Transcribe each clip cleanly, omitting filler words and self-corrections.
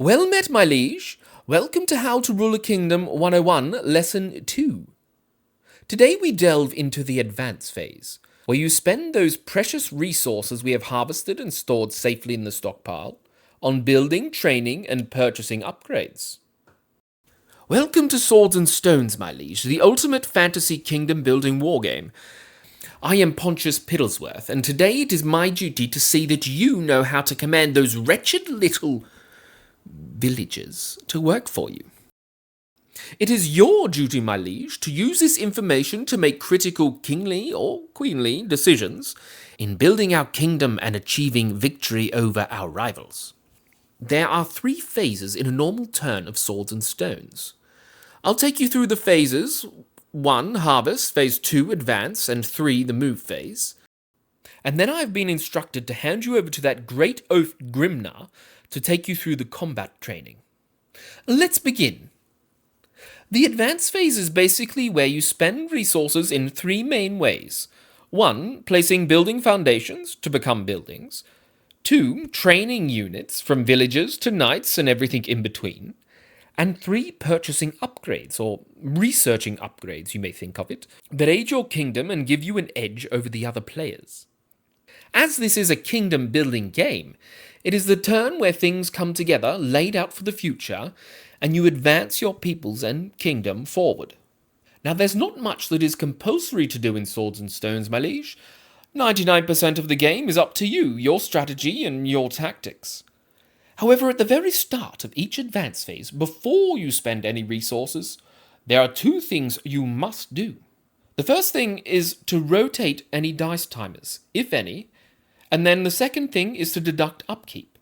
Well met, my liege. Welcome to How to Rule a Kingdom 101, Lesson 2. Today we delve into the advance phase, where you spend those precious resources we have harvested and stored safely in the stockpile on building, training, and purchasing upgrades. Welcome to Swords and Stones, my liege, the ultimate fantasy kingdom building wargame. I am Pontius Piddlesworth, and today it is my duty to see that you know how to command those wretched little villagers to work for you. It is your duty, my liege, to use this information to make critical kingly or queenly decisions in building our kingdom and achieving victory over our rivals. There are 3 phases in a normal turn of Swords and Stones. I'll take you through the phases: 1, harvest, phase 2, advance, and 3, the move phase. And then I have been instructed to hand you over to that great oaf Grimnar to take you through the combat training. Let's begin. The advance phase is basically where you spend resources in 3 main ways. 1, placing building foundations to become buildings. 2, training units from villagers to knights and everything in between. And 3, purchasing upgrades, or researching upgrades, you may think of it, that aid your kingdom and give you an edge over the other players. As this is a kingdom building game, it is the turn where things come together, laid out for the future, and you advance your peoples and kingdom forward. Now, there's not much that is compulsory to do in Swords and Stones, my liege. 99% of the game is up to you, your strategy and your tactics. However, at the very start of each advance phase, before you spend any resources, there are 2 things you must do. The first thing is to rotate any dice timers, if any, and then the second thing is to deduct upkeep.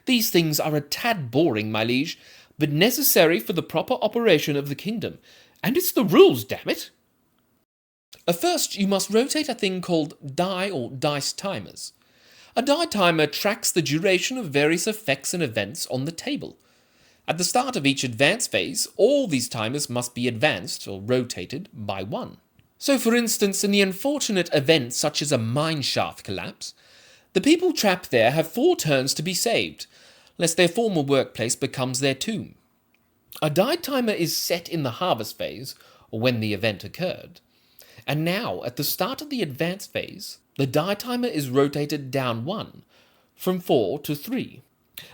These things are a tad boring, my liege, but necessary for the proper operation of the kingdom, and it's the rules, damn it! First, you must rotate a thing called die or dice timers. A die timer tracks the duration of various effects and events on the table. At the start of each advance phase, all these timers must be advanced or rotated by 1. So, for instance, in the unfortunate event such as a mine shaft collapse, the people trapped there have 4 turns to be saved, lest their former workplace becomes their tomb. A die timer is set in the harvest phase, or when the event occurred, and now, at the start of the advance phase, the die timer is rotated down 1, from 4 to 3,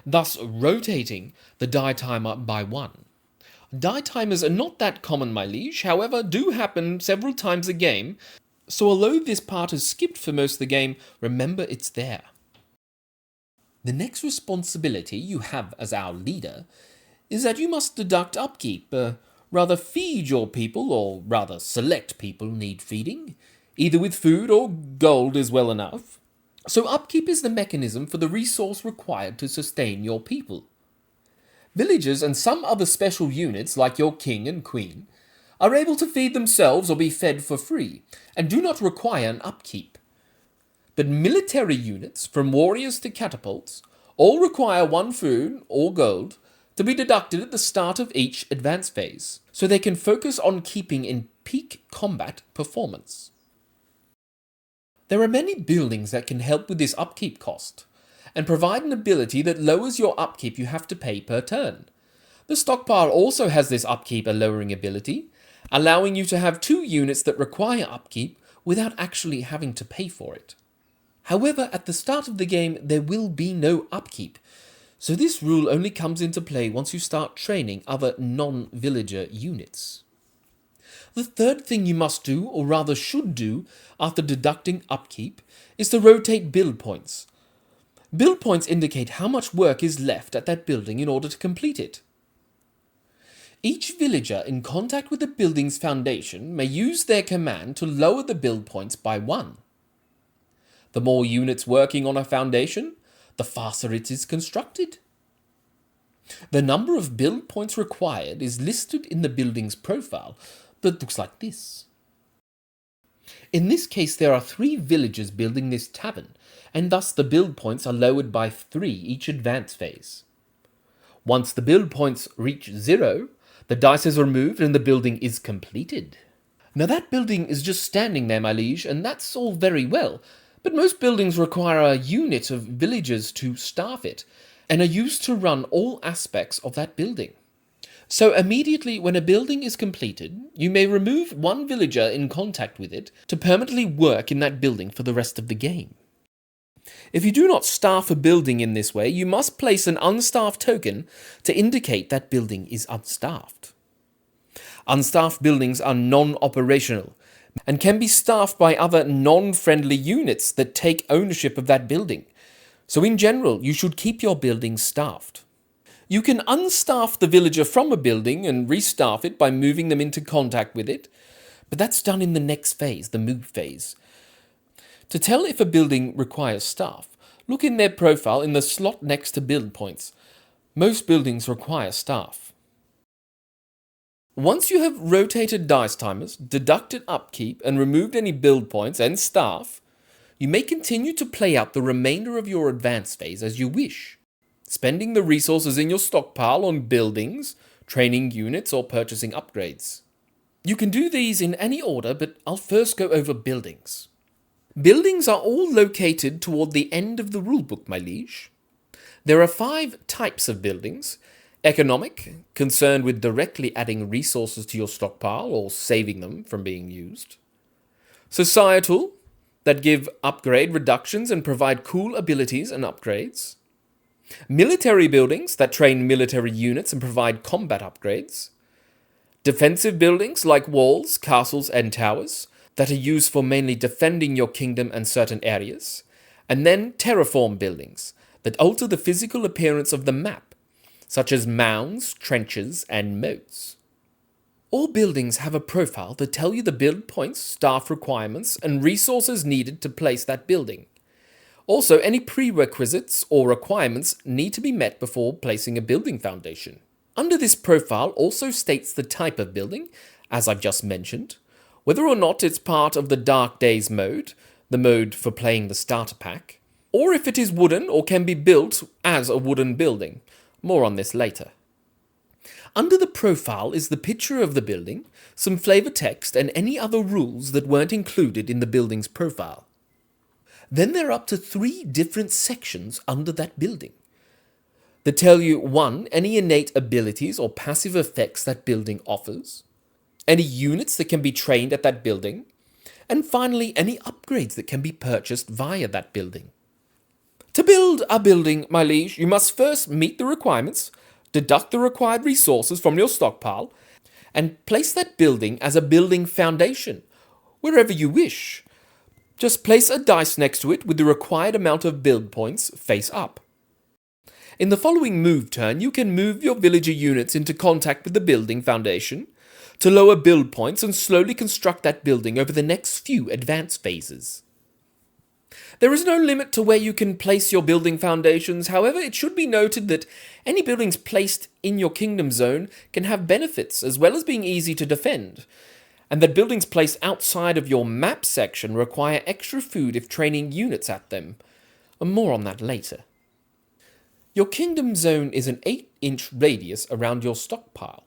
thus rotating the die timer by 1. Die timers are not that common, my liege, however, do happen several times a game, so although this part is skipped for most of the game, remember it's there. The next responsibility you have as our leader is that you must deduct upkeep, rather feed your people, or rather select people need feeding, either with food or gold is well enough. So upkeep is the mechanism for the resource required to sustain your people. Villagers and some other special units like your king and queen are able to feed themselves or be fed for free, and do not require an upkeep. But military units, from warriors to catapults, all require 1 food, or gold, to be deducted at the start of each advance phase, so they can focus on keeping in peak combat performance. There are many buildings that can help with this upkeep cost, and provide an ability that lowers your upkeep you have to pay per turn. The stockpile also has this upkeep lowering ability, allowing you to have 2 units that require upkeep without actually having to pay for it. However, at the start of the game, there will be no upkeep, so this rule only comes into play once you start training other non-villager units. The third thing you must do, or rather should do, after deducting upkeep, is to rotate build points. Build points indicate how much work is left at that building in order to complete it. Each villager in contact with the building's foundation may use their command to lower the build points by 1. The more units working on a foundation, the faster it is constructed. The number of build points required is listed in the building's profile, that looks like this. In this case, there are 3 villagers building this tavern, and thus the build points are lowered by 3 each advance phase. Once the build points reach 0, the dice is removed and the building is completed. Now that building is just standing there, my liege, and that's all very well, but most buildings require a unit of villagers to staff it, and are used to run all aspects of that building. So immediately when a building is completed, you may remove one villager in contact with it to permanently work in that building for the rest of the game. If you do not staff a building in this way, you must place an unstaffed token to indicate that building is unstaffed. Unstaffed buildings are non-operational and can be staffed by other non-friendly units that take ownership of that building. So in general, you should keep your buildings staffed. You can unstaff the villager from a building and restaff it by moving them into contact with it, but that's done in the next phase, the move phase. To tell if a building requires staff, look in their profile in the slot next to build points. Most buildings require staff. Once you have rotated dice timers, deducted upkeep, and removed any build points and staff, you may continue to play out the remainder of your advance phase as you wish, spending the resources in your stockpile on buildings, training units, or purchasing upgrades. You can do these in any order, but I'll first go over buildings. Buildings are all located toward the end of the rulebook, my liege. There are 5 types of buildings. Economic, concerned with directly adding resources to your stockpile or saving them from being used. Societal, that give upgrade reductions and provide cool abilities and upgrades. Military buildings that train military units and provide combat upgrades. Defensive buildings like walls, castles, and towers that are used for mainly defending your kingdom and certain areas. And then terraform buildings that alter the physical appearance of the map, such as mounds, trenches, and moats. All buildings have a profile that tell you the build points, staff requirements, and resources needed to place that building. Also, any prerequisites or requirements need to be met before placing a building foundation. Under this profile also states the type of building, as I've just mentioned, whether or not it's part of the Dark Days mode, the mode for playing the starter pack, or if it is wooden or can be built as a wooden building. More on this later. Under the profile is the picture of the building, some flavor text, and any other rules that weren't included in the building's profile. Then there are up to 3 different sections under that building that tell you 1. Any innate abilities or passive effects that building offers, any units that can be trained at that building, and finally any upgrades that can be purchased via that building. To build a building, my liege, you must first meet the requirements, deduct the required resources from your stockpile, and place that building as a building foundation, wherever you wish. Just place a dice next to it with the required amount of build points face up. In the following move turn, you can move your villager units into contact with the building foundation to lower build points and slowly construct that building over the next few advance phases. There is no limit to where you can place your building foundations. However, it should be noted that any buildings placed in your kingdom zone can have benefits as well as being easy to defend, and that buildings placed outside of your map section require extra food if training units at them. More on that later. Your kingdom zone is an 8-inch radius around your stockpile.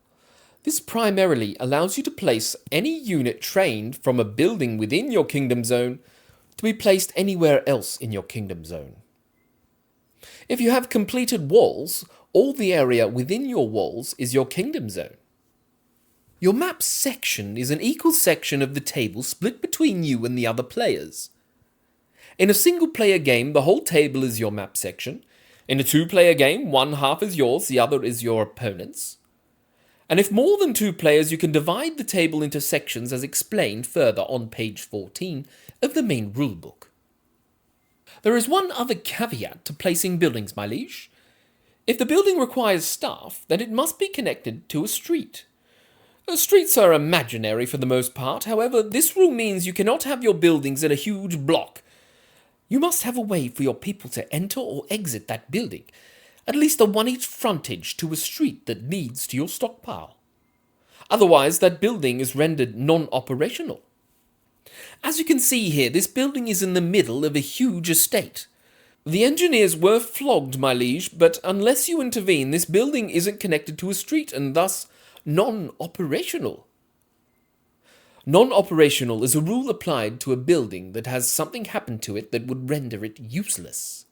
This primarily allows you to place any unit trained from a building within your kingdom zone to be placed anywhere else in your kingdom zone. If you have completed walls, all the area within your walls is your kingdom zone. Your map section is an equal section of the table split between you and the other players. In a single-player game, the whole table is your map section. In a 2-player game, one half is yours, the other is your opponent's. And if more than 2 players, you can divide the table into sections as explained further on page 14 of the main rulebook. There is one other caveat to placing buildings, my liege. If the building requires staff, then it must be connected to a street. Streets are imaginary for the most part. However, this rule means you cannot have your buildings in a huge block. You must have a way for your people to enter or exit that building, at least a 1-inch frontage to a street that leads to your stockpile. Otherwise, that building is rendered non-operational. As you can see here, this building is in the middle of a huge estate. The engineers were flogged, my liege, but unless you intervene, this building isn't connected to a street and thus non-operational. Non-operational is a rule applied to a building that has something happen to it that would render it useless.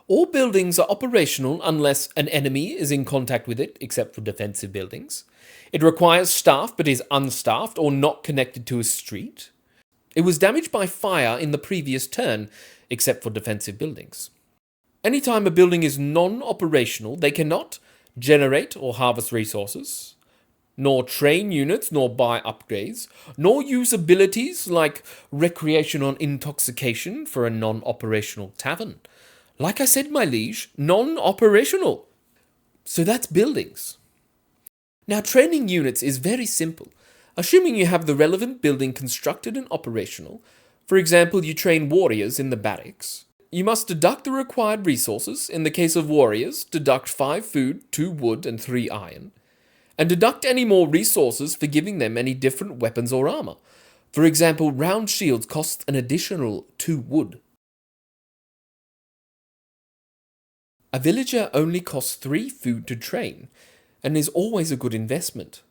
All buildings are operational unless an enemy is in contact with it, except for defensive buildings. It requires staff but is unstaffed or not connected to a street. It was damaged by fire in the previous turn, except for defensive buildings. Anytime a building is non-operational, they cannot generate or harvest resources, nor train units, nor buy upgrades, nor use abilities like recreation on intoxication for a non-operational tavern. Like I said, my liege, non-operational. So that's buildings. Now, training units is very simple. Assuming you have the relevant building constructed and operational, for example, you train warriors in the barracks, you must deduct the required resources. In the case of warriors, deduct 5 food, 2 wood, and 3 iron, and deduct any more resources for giving them any different weapons or armor. For example, round shields cost an additional 2 wood. A villager only costs 3 food to train, and is always a good investment.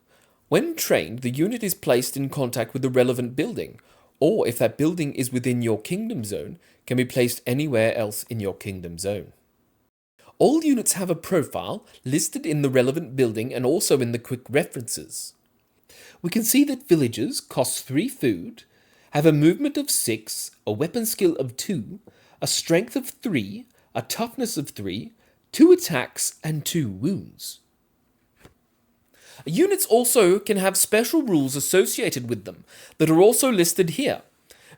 When trained, the unit is placed in contact with the relevant building, or if that building is within your kingdom zone, can be placed anywhere else in your kingdom zone. All units have a profile listed in the relevant building and also in the quick references. We can see that villagers cost 3 food, have a movement of 6, a weapon skill of 2, a strength of 3, a toughness of 3, 2 attacks, and 2 wounds. Units also can have special rules associated with them that are also listed here.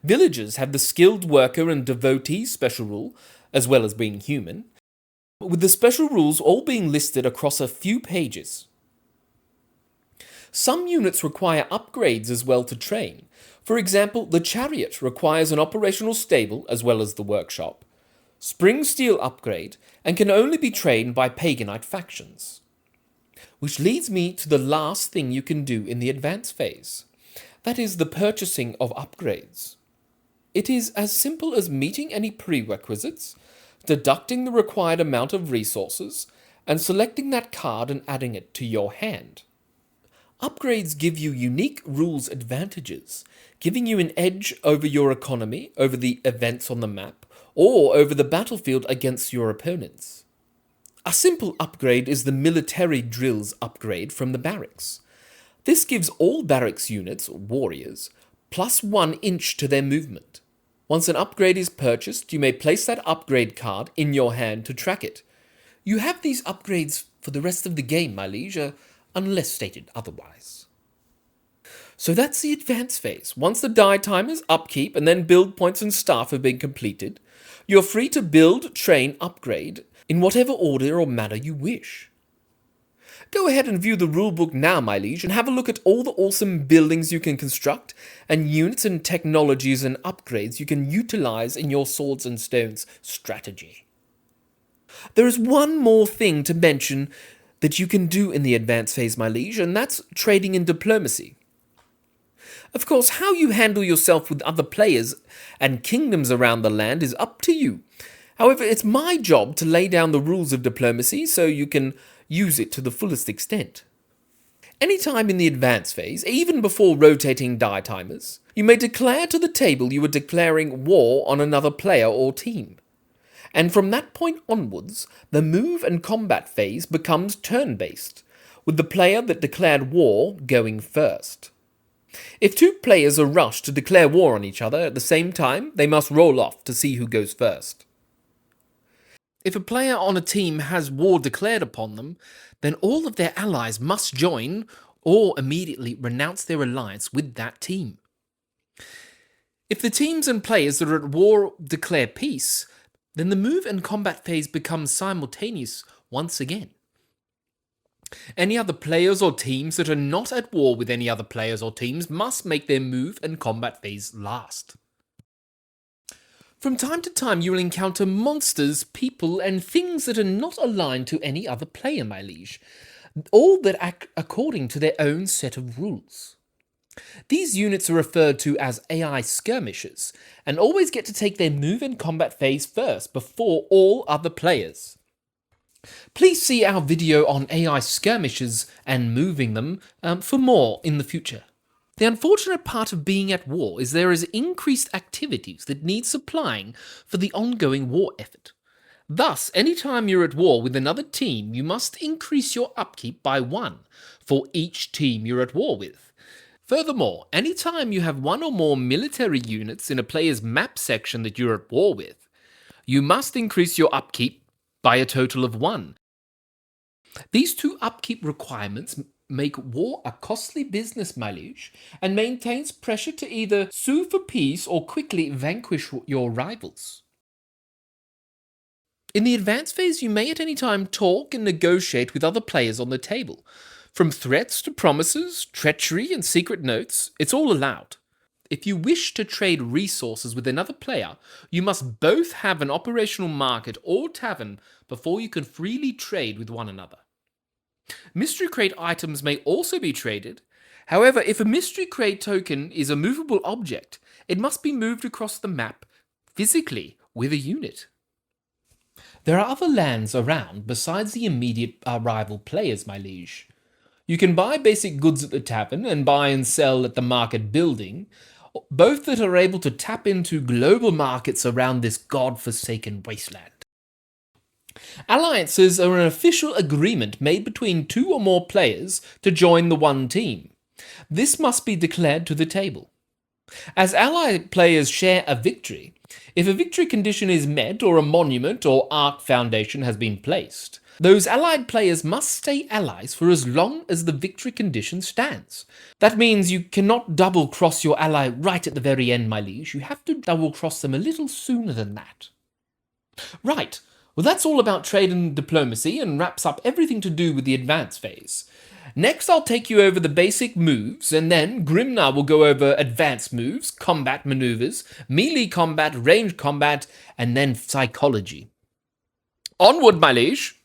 Villagers have the skilled worker and devotee special rule, as well as being human, with the special rules all being listed across a few pages. Some units require upgrades as well to train. For example, the chariot requires an operational stable as well as the workshop, spring steel upgrade, and can only be trained by paganite factions. Which leads me to the last thing you can do in the advanced phase. That is the purchasing of upgrades. It is as simple as meeting any prerequisites, deducting the required amount of resources, and selecting that card and adding it to your hand. Upgrades give you unique rules advantages, giving you an edge over your economy, over the events on the map, or over the battlefield against your opponents. A simple upgrade is the military drills upgrade from the barracks. This gives all barracks units, warriors, plus 1 inch to their movement. Once an upgrade is purchased, you may place that upgrade card in your hand to track it. You have these upgrades for the rest of the game, my liege, unless stated otherwise. So that's the advanced phase. Once the die timers, upkeep, and then build points and staff have been completed, you're free to build, train, upgrade, in whatever order or manner you wish. Go ahead and view the rulebook now, my liege, and have a look at all the awesome buildings you can construct, and units and technologies and upgrades you can utilize in your Swords and Stones strategy. There is one more thing to mention that you can do in the advanced phase, my liege, and that's trading in diplomacy. Of course, how you handle yourself with other players and kingdoms around the land is up to you. However, it's my job to lay down the rules of diplomacy so you can use it to the fullest extent. Anytime in the advanced phase, even before rotating die timers, you may declare to the table you are declaring war on another player or team. And from that point onwards, the move and combat phase becomes turn-based, with the player that declared war going first. If 2 players are rushed to declare war on each other at the same time, they must roll off to see who goes first. If a player on a team has war declared upon them, then all of their allies must join or immediately renounce their alliance with that team. If the teams and players that are at war declare peace, then the move and combat phase becomes simultaneous once again. Any other players or teams that are not at war with any other players or teams must make their move and combat phase last. From time to time you will encounter monsters, people, and things that are not aligned to any other player, my liege, all that act according to their own set of rules. These units are referred to as AI skirmishers, and always get to take their move and combat phase first, before all other players. Please see our video on AI skirmishers and moving them for more in the future. The unfortunate part of being at war is there is increased activities that need supplying for the ongoing war effort. Thus, anytime you're at war with another team, you must increase your upkeep by 1 for each team you're at war with. Furthermore, anytime you have one or more military units in a player's map section that you're at war with, you must increase your upkeep by a total of 1. These two upkeep requirements make war a costly business, my liege, and maintains pressure to either sue for peace or quickly vanquish your rivals. In the advance phase, you may at any time talk and negotiate with other players on the table. From threats to promises, treachery, and secret notes, it's all allowed. If you wish to trade resources with another player, you must both have an operational market or tavern before you can freely trade with one another. Mystery crate items may also be traded. However, if a mystery crate token is a movable object, it must be moved across the map physically with a unit. There are other lands around besides the immediate rival players, my liege. You can buy basic goods at the tavern and buy and sell at the market building, both that are able to tap into global markets around this god-forsaken wasteland. Alliances are an official agreement made between 2 or more players to join the one team. This must be declared to the table. As allied players share a victory, if a victory condition is met or a monument or arc foundation has been placed, those allied players must stay allies for as long as the victory condition stands. That means you cannot double-cross your ally right at the very end, my liege. You have to double-cross them a little sooner than that. Right. Well, that's all about trade and diplomacy and wraps up everything to do with the advance phase. Next, I'll take you over the basic moves, and then Grimnar will go over advanced moves, combat maneuvers, melee combat, ranged combat, and then psychology. Onward, my liege!